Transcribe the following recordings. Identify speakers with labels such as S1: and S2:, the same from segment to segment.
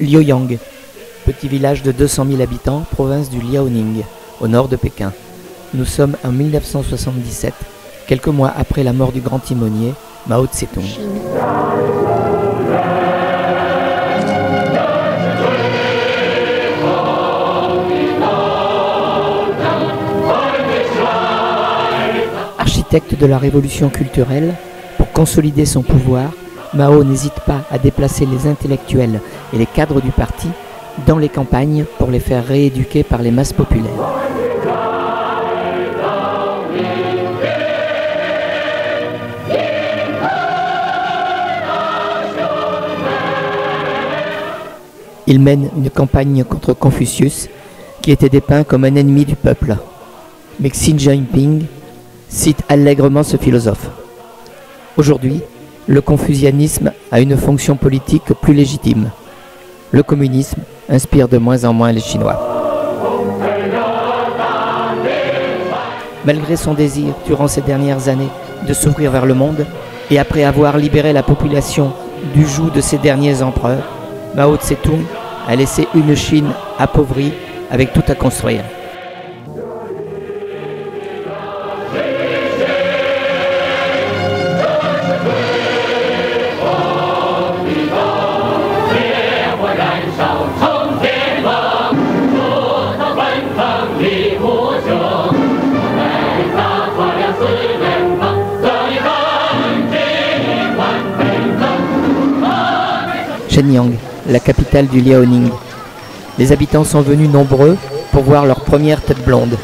S1: Luoyang, petit village de 200 000 habitants, province du Liaoning, au nord de Pékin. Nous sommes en 1977, quelques mois après la mort du grand timonier Mao Tse-tung. Architecte de la révolution culturelle, pour consolider son pouvoir, Mao n'hésite pas à déplacer les intellectuels et les cadres du parti dans les campagnes pour les faire rééduquer par les masses populaires. Il mène une campagne contre Confucius, qui était dépeint comme un ennemi du peuple. Mais Xi Jinping cite allègrement ce philosophe. Aujourd'hui, le confucianisme a une fonction politique plus légitime. Le communisme inspire de moins en moins les Chinois. Malgré son désir, durant ces dernières années, de s'ouvrir vers le monde, et après avoir libéré la population du joug de ces derniers empereurs, Mao Tse-tung a laissé une Chine appauvrie avec tout à construire. Shenyang, la capitale du Liaoning. Les habitants sont venus nombreux pour voir leur première tête blonde.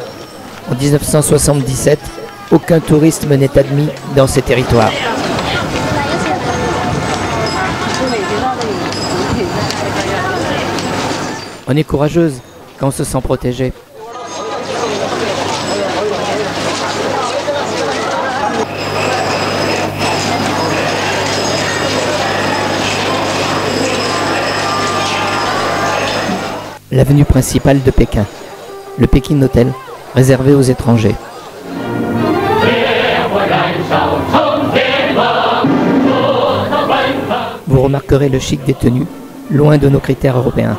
S1: En 1977, aucun tourisme n'est admis dans ces territoires. On est courageuse quand on se sent protégée. L'avenue principale de Pékin, le Peking Hotel, réservé aux étrangers. Vous remarquerez le chic des tenues, loin de nos critères européens.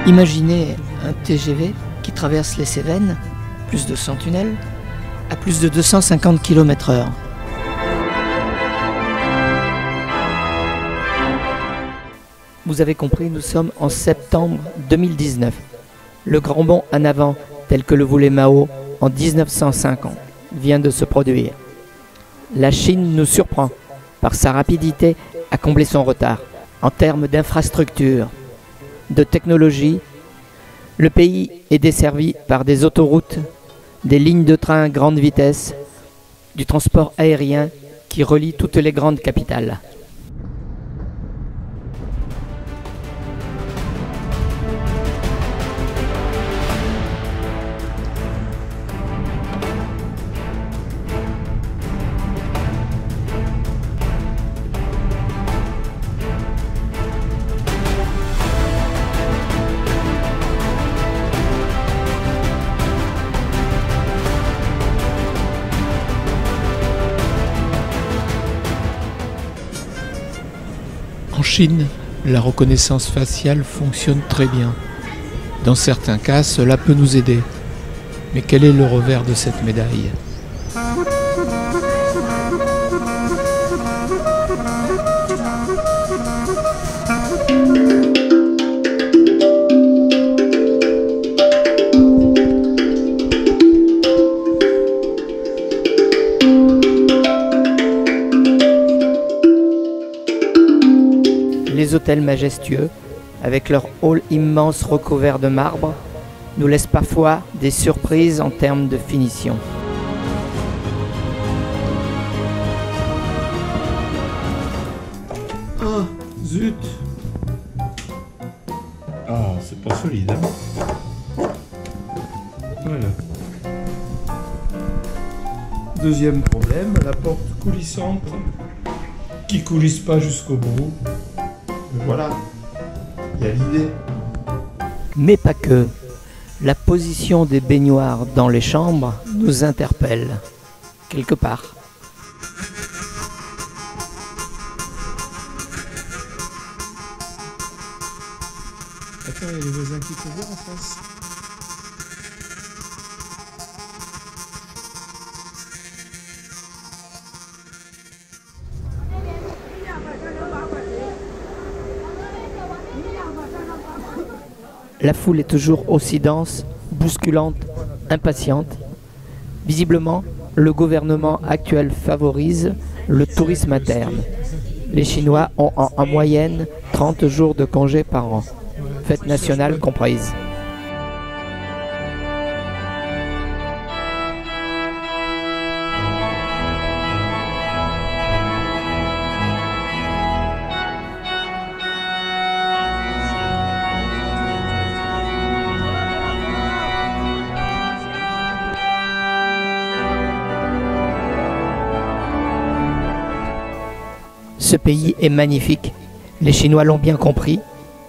S1: Imaginez un TGV qui traverse les Cévennes, plus de 100 tunnels, à plus de 250 km/h. Vous avez compris, nous sommes en septembre 2019. Le grand bond en avant, tel que le voulait Mao en 1950, vient de se produire. La Chine nous surprend par sa rapidité à combler son retard. En termes d'infrastructures, de technologie, le pays est desservi par des autoroutes, des lignes de train à grande vitesse, du transport aérien qui relie toutes les grandes capitales.
S2: En Chine, la reconnaissance faciale fonctionne très bien. Dans certains cas, cela peut nous aider. Mais quel est le revers de cette médaille ?
S1: Les hôtels majestueux, avec leurs halls immenses recouverts de marbre, nous laissent parfois des surprises en termes de finition.
S2: Ah, zut! Ah, c'est pas solide, hein? Voilà. Deuxième problème, la porte coulissante qui coulisse pas jusqu'au bout. Mais voilà, il y a l'idée.
S1: Mais pas que. La position des baignoires dans les chambres nous interpelle, quelque part.
S2: Attends, il y a les voisins qui te voient en face.
S1: La foule est toujours aussi dense, bousculante, impatiente. Visiblement, le gouvernement actuel favorise le tourisme interne. Les Chinois ont en moyenne 30 jours de congé par an, fête nationale comprise. Ce pays est magnifique, les Chinois l'ont bien compris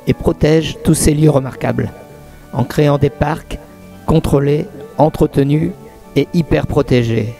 S1: et protègent tous ces lieux remarquables, en créant des parcs contrôlés, entretenus et hyper protégés.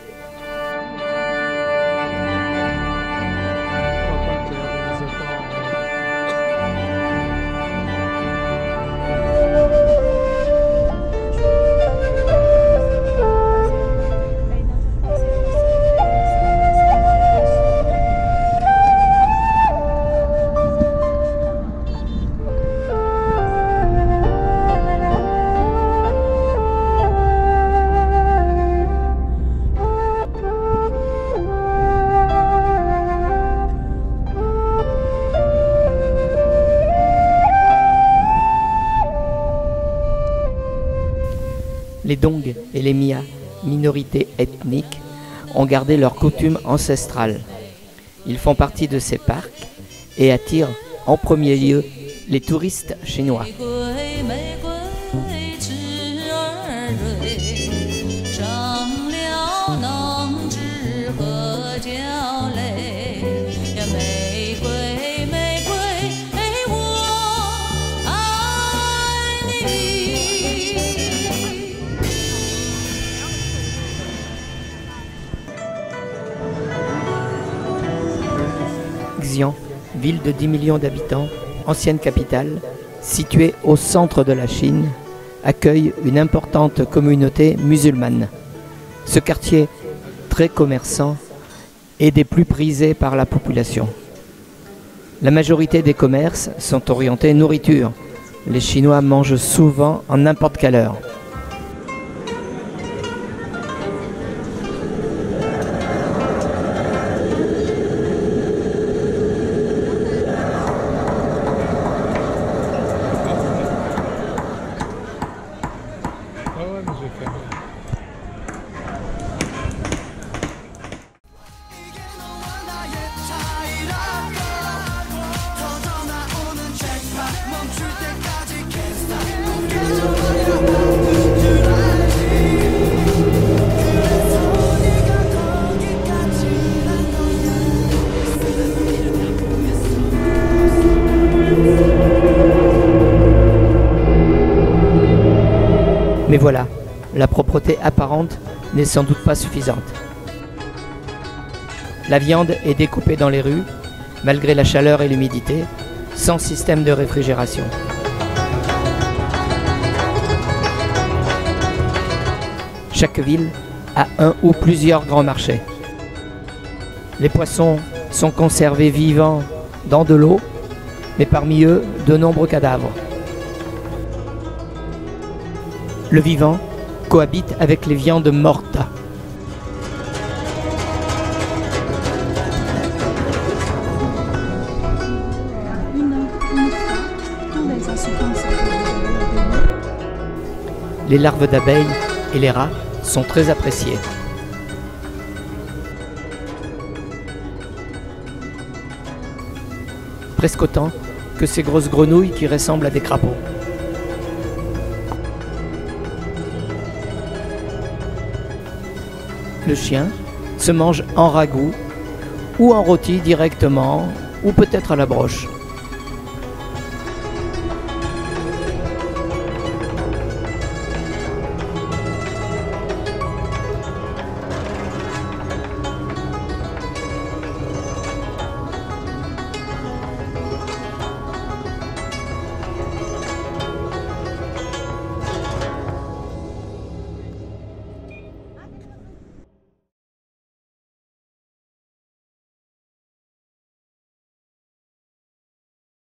S1: Les Dong et les Mia, minorités ethniques, ont gardé leurs coutumes ancestrales. Ils font partie de ces parcs et attirent en premier lieu les touristes chinois. Xi'an, ville de 10 millions d'habitants, ancienne capitale, située au centre de la Chine, accueille une importante communauté musulmane. Ce quartier, très commerçant, est des plus prisés par la population. La majorité des commerces sont orientés nourriture. Les Chinois mangent souvent en n'importe quelle heure. Mais voilà, la propreté apparente n'est sans doute pas suffisante. La viande est découpée dans les rues, malgré la chaleur et l'humidité, sans système de réfrigération. Chaque ville a un ou plusieurs grands marchés. Les poissons sont conservés vivants dans de l'eau, mais parmi eux, de nombreux cadavres. Le vivant cohabite avec les viandes mortes. Les larves d'abeilles et les rats sont très appréciés. Presque autant que ces grosses grenouilles qui ressemblent à des crapauds. Le chien, se mange en ragoût ou en rôti directement ou peut-être à la broche.